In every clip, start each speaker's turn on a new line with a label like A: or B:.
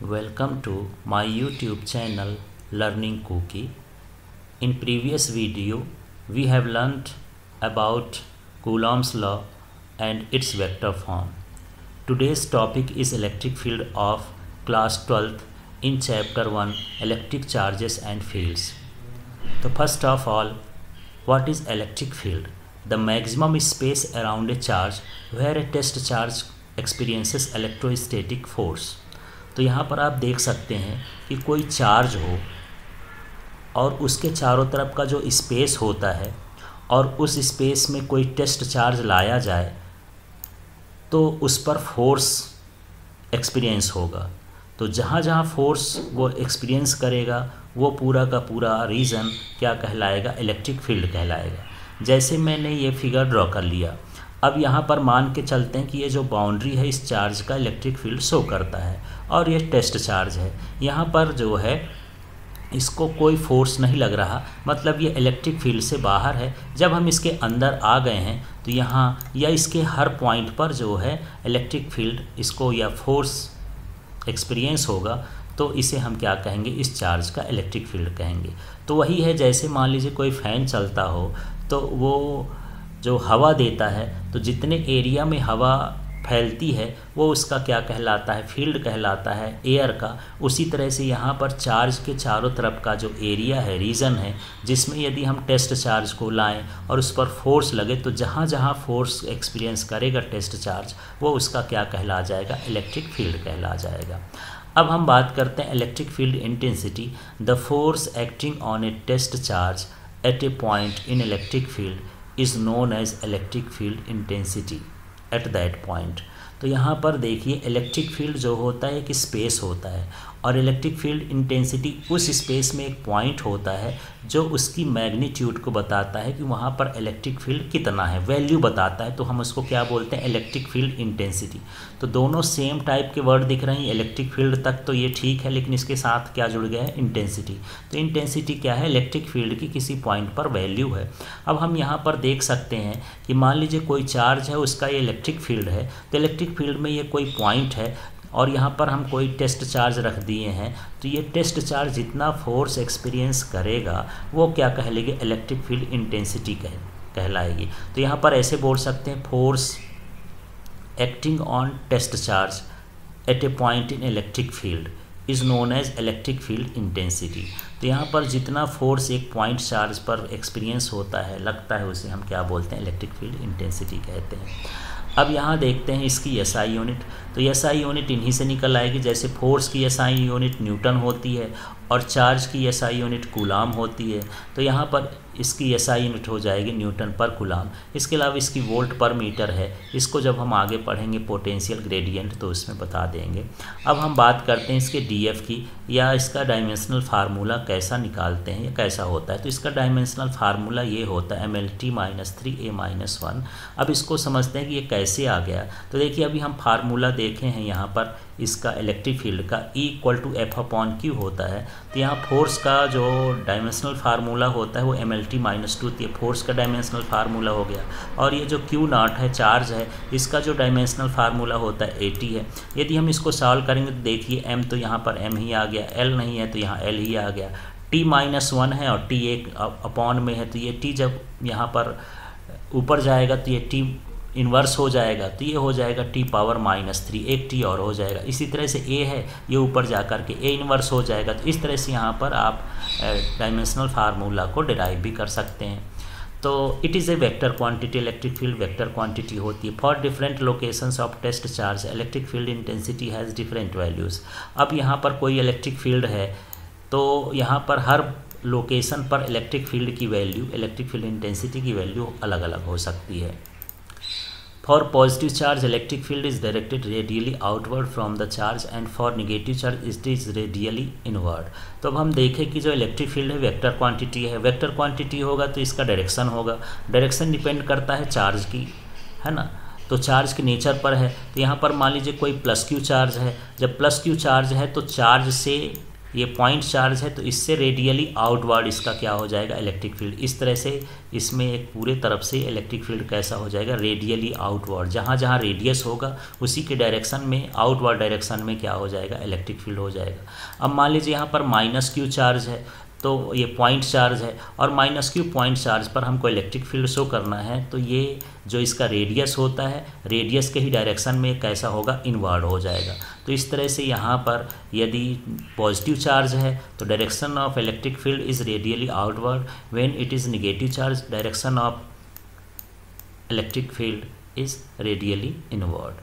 A: Welcome to my YouTube channel Learning Cookie. In previous video we have learnt about Coulomb's law and its vector form. Today's topic is electric field of class 12th in chapter 1 electric charges and fields. So first of all, what is electric field? The maximum space around a charge where a test charge experiences electrostatic force. तो यहाँ पर आप देख सकते हैं कि कोई charge हो और उसके चारों तरफ का जो स्पेस होता है और उस स्पेस में कोई टेस्ट चार्ज लाया जाए तो उस पर फोर्स एक्सपीरियंस होगा। तो जहाँ जहाँ फोर्स वो एक्सपीरियंस करेगा वो पूरा का पूरा रीजन क्या कहलाएगा? इलेक्ट्रिक फील्ड कहलाएगा। जैसे मैंने ये फिगर ड्रॉ कर लिया, अब यहाँ पर मान के चलते हैं कि ये जो बाउंड्री है इस चार्ज का इलेक्ट्रिक फील्ड शो करता है और ये टेस्ट चार्ज है। यहाँ पर जो है इसको कोई फोर्स नहीं लग रहा, मतलब ये इलेक्ट्रिक फील्ड से बाहर है। जब हम इसके अंदर आ गए हैं तो यहाँ या इसके हर पॉइंट पर जो है इलेक्ट्रिक फील्ड इसको या फोर्स एक्सपीरियंस होगा, तो इसे हम क्या कहेंगे? इस चार्ज का इलेक्ट्रिक फील्ड कहेंगे। तो वही है, जैसे मान लीजिए कोई फ़ैन चलता हो तो वो जो हवा देता है, तो जितने एरिया में हवा फैलती है वो उसका क्या कहलाता है? फील्ड कहलाता है एयर का। उसी तरह से यहाँ पर चार्ज के चारों तरफ का जो एरिया है, रीजन है, जिसमें यदि हम टेस्ट चार्ज को लाएं और उस पर फोर्स लगे तो जहाँ जहाँ फोर्स एक्सपीरियंस करेगा टेस्ट चार्ज वो उसका क्या कहला जाएगा? इलेक्ट्रिक फील्ड कहला जाएगा। अब हम बात करते हैं electric field intensity. The force acting on a test charge at a point in electric field is known as electric field intensity at that point. तो यहाँ पर देखिए, इलेक्ट्रिक फील्ड जो होता है एक स्पेस होता है और इलेक्ट्रिक फील्ड इंटेंसिटी उस स्पेस में एक पॉइंट होता है जो उसकी मैग्नीट्यूड को बताता है कि वहाँ पर इलेक्ट्रिक फील्ड कितना है, वैल्यू बताता है। तो हम उसको क्या बोलते हैं? Electric field intensity. तो दोनों सेम टाइप के वर्ड दिख रहे हैं। इलेक्ट्रिक फील्ड तक तो ये ठीक है, लेकिन इसके साथ क्या जुड़ गया है? इंटेंसिटी। तो इंटेंसिटी क्या है? इलेक्ट्रिक फील्ड की किसी पॉइंट पर वैल्यू है। अब हम यहाँ पर देख सकते हैं कि मान लीजिए कोई चार्ज है, उसका ये इलेक्ट्रिक फील्ड है, तो इलेक्ट्रिक फील्ड में ये कोई पॉइंट है और यहाँ पर हम कोई टेस्ट चार्ज रख दिए हैं। तो ये टेस्ट चार्ज जितना फोर्स एक्सपीरियंस करेगा वो क्या कहलाएगी? इलेक्ट्रिक फील्ड इंटेंसिटी कहलाएगी। तो यहाँ पर ऐसे बोल सकते हैं, force acting on test charge at a point in electric field is known as electric field intensity. तो यहाँ पर जितना फोर्स एक पॉइंट चार्ज पर एक्सपीरियंस होता है, लगता है, उसे हम क्या बोलते हैं? इलेक्ट्रिक फील्ड इंटेंसिटी कहते हैं। अब यहाँ देखते हैं इसकी एसआई यूनिट। तो एसआई यूनिट इन्हीं से निकल आएगी। जैसे फोर्स की एसआई यूनिट न्यूटन होती है और चार्ज की एसआई यूनिट कूलाम होती है। तो यहाँ पर इसकी एसआई यूनिट हो जाएगी न्यूटन पर कूलाम। इसके अलावा इसकी वोल्ट पर मीटर है। इसको जब हम आगे पढ़ेंगे पोटेंशियल ग्रेडियंट तो उसमें बता देंगे। अब हम बात करते हैं इसके डीएफ की, या इसका डायमेंशनल फार्मूला कैसा निकालते हैं या कैसा होता है। तो इसका डायमेंशनल फार्मूला ये होता है MLT - 3A-1। अब इसको समझते हैं कि ये कैसे आ गया। तो देखिए, अभी हम फार्मूला देखे हैं यहाँ पर इसका इलेक्ट्रिक फील्ड का E = F/Q होता है। तो यहाँ फोर्स का जो डायमेंशनल फार्मूला होता है वो MLT - 2, ये फोर्स का डायमेंशनल फार्मूला हो गया। और ये जो Q0 है, चार्ज है, इसका जो डायमेंशनल फार्मूला होता है AT है। यदि हम इसको सॉल्व करेंगे तो देखिए M तो यहाँ पर M ही आ गया, L नहीं है तो यहाँ L ही आ गया, T-1 है और T एक अपॉन में है, तो ये T जब यहाँ पर ऊपर जाएगा तो ये T इन्वर्स हो जाएगा, तो ये हो जाएगा T⁻⁻3, एक T और हो जाएगा। इसी तरह से A है, ये ऊपर जा कर के A इन्वर्स हो जाएगा। तो इस तरह से यहाँ पर आप डायमेंशनल फार्मूला को डिराइव भी कर सकते हैं। तो it is a vector quantity. Electric field vector quantity होती है। For different locations of test charge electric field intensity has different values. अब यहाँ पर कोई इलेक्ट्रिक फील्ड है तो यहाँ पर हर लोकेशन पर इलेक्ट्रिक फील्ड की वैल्यू, इलेक्ट्रिक फील्ड इंटेंसिटी की वैल्यू अलग अलग हो सकती है। For positive charge, electric field is directed radially outward from the charge and for negative charge it is radially inward। तो अब हम देखें कि जो इलेक्ट्रिक फील्ड है वेक्टर क्वांटिटी है। वेक्टर क्वांटिटी होगा तो इसका डायरेक्शन होगा। डायरेक्शन डिपेंड करता है चार्ज की, है ना। तो चार्ज के नेचर पर है। तो यहाँ पर मान लीजिए कोई +Q चार्ज है। जब +Q चार्ज है तो चार्ज से ये पॉइंट चार्ज है तो इससे रेडियली आउटवर्ड इसका क्या हो जाएगा, इलेक्ट्रिक फील्ड। इस तरह से इसमें एक पूरे तरफ से इलेक्ट्रिक फील्ड कैसा हो जाएगा, रेडियली आउटवर्ड। जहाँ जहाँ रेडियस होगा उसी के डायरेक्शन में, आउटवर्ड डायरेक्शन में क्या हो जाएगा, इलेक्ट्रिक फील्ड हो जाएगा। अब मान लीजिए यहाँ पर -q चार्ज है, तो ये पॉइंट चार्ज है और -q पॉइंट चार्ज पर हमको इलेक्ट्रिक फील्ड शो करना है, तो ये जो इसका रेडियस होता है, रेडियस के ही डायरेक्शन में कैसा होगा, इनवर्ड हो जाएगा। तो इस तरह से यहाँ पर यदि पॉजिटिव चार्ज है तो direction of electric field is radially outward, when it is negative charge direction of electric field is radially inward.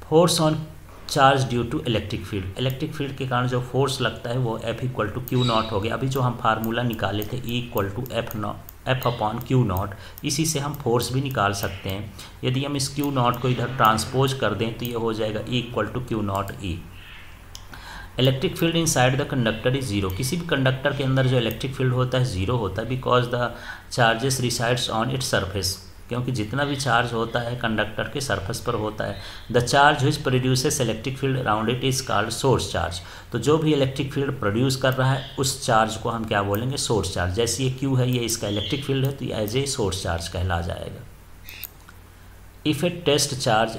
A: Force on charge due to electric field, electric field के कारण जो फोर्स लगता है वो F = Q0 हो गया। अभी जो हम फार्मूला निकाले थे E = F/Q0, इसी से हम फोर्स भी निकाल सकते हैं। यदि हम इस Q0 को इधर ट्रांसपोज कर दें तो ये हो जाएगा E = Q0E। Electric field inside the conductor is zero, किसी भी कंडक्टर के अंदर जो इलेक्ट्रिक फील्ड होता है जीरो होता है, because the charges resides on its surface, क्योंकि जितना भी चार्ज होता है कंडक्टर के सरफेस पर होता है। The charge which produces electric field around it is called source charge, तो जो भी इलेक्ट्रिक फील्ड प्रोड्यूस कर रहा है उस चार्ज को हम क्या बोलेंगे, सोर्स चार्ज। जैसे ये Q है, ये इसका इलेक्ट्रिक फील्ड है, तो ये एज ए सोर्स चार्ज कहला जाएगा। If a test charge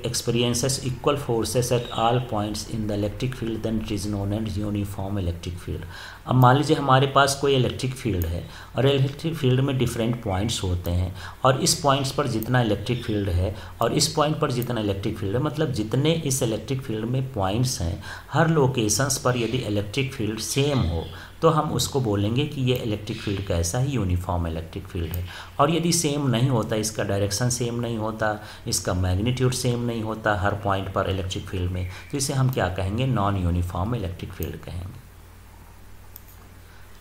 A: experiences equal forces at all points in the electric field, then it is known as uniform electric field। अब मान लीजिए हमारे पास कोई इलेक्ट्रिक फील्ड है और इलेक्ट्रिक फील्ड में डिफरेंट पॉइंट्स होते हैं, और इस पॉइंट्स पर जितना इलेक्ट्रिक फील्ड है और इस पॉइंट पर जितना इलेक्ट्रिक फील्ड है, मतलब जितने इस इलेक्ट्रिक फील्ड में पॉइंट्स हैं, हर लोकेशंस पर यदि इलेक्ट्रिक फील्ड सेम हो तो हम उसको बोलेंगे कि ये इलेक्ट्रिक फील्ड कैसा है, यूनिफॉर्म इलेक्ट्रिक फील्ड है। और यदि सेम नहीं होता, इसका डायरेक्शन सेम नहीं होता, इसका मैग्नीट्यूड सेम नहीं होता हर पॉइंट पर इलेक्ट्रिक फील्ड में, तो इसे हम क्या कहेंगे, नॉन यूनिफॉर्म इलेक्ट्रिक फील्ड कहेंगे।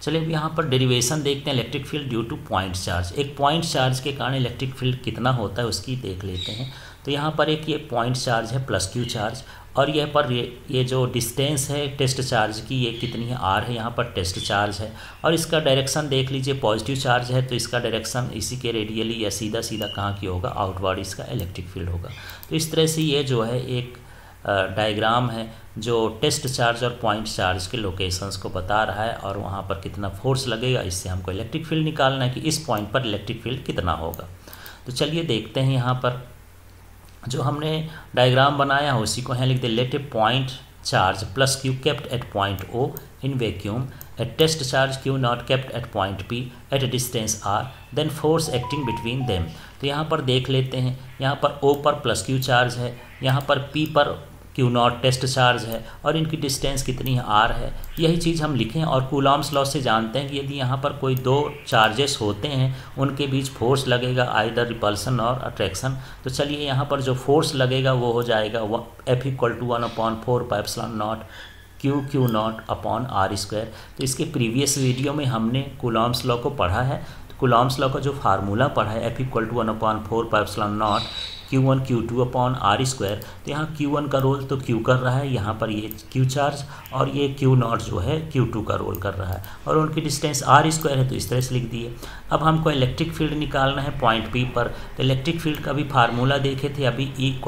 A: चलिए अब यहाँ पर डेरिवेशन देखते हैं, electric field due two point charge. एक पॉइंट चार्ज के कारण इलेक्ट्रिक फील्ड कितना होता है उसकी देख लेते हैं। तो यहाँ पर एक ये पॉइंट चार्ज है +Q चार्ज, और यह पर ये जो डिस्टेंस है टेस्ट चार्ज की, ये कितनी है, R है, यहाँ पर टेस्ट चार्ज है। और इसका डायरेक्शन देख लीजिए, पॉजिटिव चार्ज है तो इसका डायरेक्शन इसी के रेडियली या सीधा सीधा कहाँ की होगा, आउटवर्ड इसका इलेक्ट्रिक फील्ड होगा। तो इस तरह से ये जो है एक डायग्राम है जो टेस्ट चार्ज और पॉइंट चार्ज के लोकेशंस को बता रहा है, और वहाँ पर कितना फोर्स लगेगा, इससे हमको इलेक्ट्रिक फील्ड निकालना है कि इस पॉइंट पर इलेक्ट्रिक फील्ड कितना होगा। तो चलिए देखते हैं, यहाँ पर जो हमने डायग्राम बनाया है उसी को यहाँ लिख दे। Let a point charge +Q kept at point O in vacuum, a test charge Q0 kept at point P at a distance R, then force acting between them। तो यहाँ पर देख लेते हैं, यहाँ पर O पर +Q चार्ज है, यहाँ पर P पर Q0 टेस्ट चार्ज है, और इनकी डिस्टेंस कितनी है, R है। यही चीज़ हम लिखें, और कूलॉम्स लॉ से जानते हैं कि यदि यहाँ पर कोई दो चार्जेस होते हैं उनके बीच फोर्स लगेगा, आइदर रिपल्सन और अट्रैक्शन। तो चलिए यहाँ पर जो फोर्स लगेगा वो हो जाएगा F = 1/4πε0 Q0/r²। तो इसके प्रीवियस वीडियो में हमने कूलॉम्स लॉ को पढ़ा है। तो कूलॉम्स लॉ का जो फार्मूला पढ़ा है F = 1/4πε0 Q1 Q2/r²। तो यहाँ Q1 का रोल तो Q कर रहा है, यहाँ पर ये Q चार्ज, और ये Q0 जो है Q2 का रोल कर रहा है, और उनकी डिस्टेंस r² है, तो इस तरह से लिख दिए। अब हमको इलेक्ट्रिक फील्ड निकालना है पॉइंट P पर। तो इलेक्ट्रिक फील्ड का भी फार्मूला देखे थे अभी, E =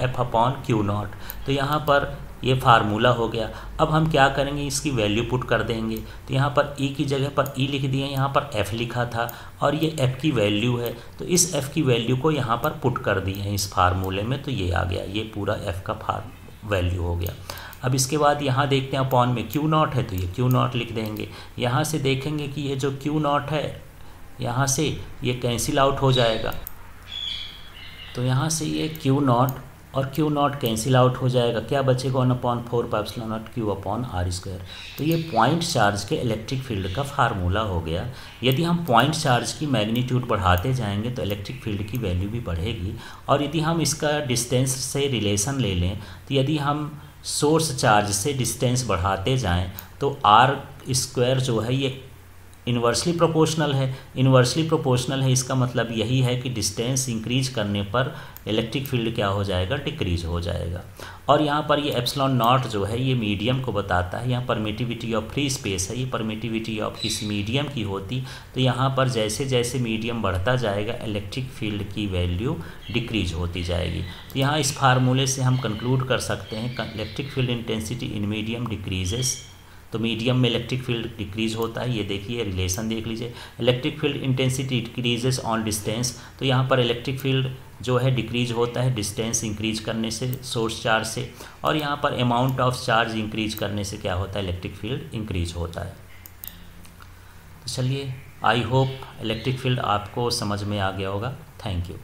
A: F/Q0। तो यहाँ पर ये फार्मूला हो गया। अब हम क्या करेंगे, इसकी वैल्यू पुट कर देंगे। तो यहाँ पर E की जगह पर E लिख दिए, यहाँ पर F लिखा था, और ये F की वैल्यू है, तो इस F की वैल्यू को यहाँ पर पुट कर दिए हैं इस फार्मूले में, तो ये आ गया, ये पूरा F का वैल्यू हो गया। अब इसके बाद यहाँ देखते हैं अपॉन में Q0 है, तो ये Q0 लिख देंगे। यहाँ से देखेंगे कि ये जो Q0 है, यहाँ से ये कैंसिल आउट हो जाएगा, तो यहाँ से ये Q0 और Q0 कैंसिल आउट हो जाएगा, क्या बचेगा, 1/4πε0 Q/r²। तो ये पॉइंट चार्ज के इलेक्ट्रिक फील्ड का फार्मूला हो गया। यदि हम पॉइंट चार्ज की मैग्नीट्यूड बढ़ाते जाएंगे तो इलेक्ट्रिक फील्ड की वैल्यू भी बढ़ेगी, और यदि हम इसका डिस्टेंस से रिलेशन ले लें, तो यदि हम सोर्स चार्ज से डिस्टेंस बढ़ाते जाएँ तो r² जो है ये इन्वर्सली प्रोपोर्शनल है। इन्वर्सली प्रोपोर्शनल है, इसका मतलब यही है कि डिस्टेंस इंक्रीज करने पर इलेक्ट्रिक फील्ड क्या हो जाएगा, डिक्रीज हो जाएगा। और यहाँ पर ये ε0 जो है ये मीडियम को बताता है। यहाँ परमिटिविटी ऑफ फ्री स्पेस है, ये परमिटिविटी ऑफ किसी मीडियम की होती, तो यहाँ पर जैसे जैसे मीडियम बढ़ता जाएगा इलेक्ट्रिक फील्ड की वैल्यू डिक्रीज होती जाएगी। तो यहाँ इस फार्मूले से हम कंक्लूड कर सकते हैं electric field intensity in medium decreases तो मीडियम में इलेक्ट्रिक फील्ड डिक्रीज होता है। ये देखिए रिलेशन देख लीजिए, electric field intensity decreases on distance, तो यहाँ पर इलेक्ट्रिक फील्ड जो है डिक्रीज होता है डिस्टेंस इंक्रीज करने से सोर्स चार्ज से, और यहाँ पर अमाउंट ऑफ चार्ज इंक्रीज करने से क्या होता है, इलेक्ट्रिक फील्ड इंक्रीज होता है। तो चलिए, आई होप इलेक्ट्रिक फील्ड आपको समझ में आ गया होगा। Thank you.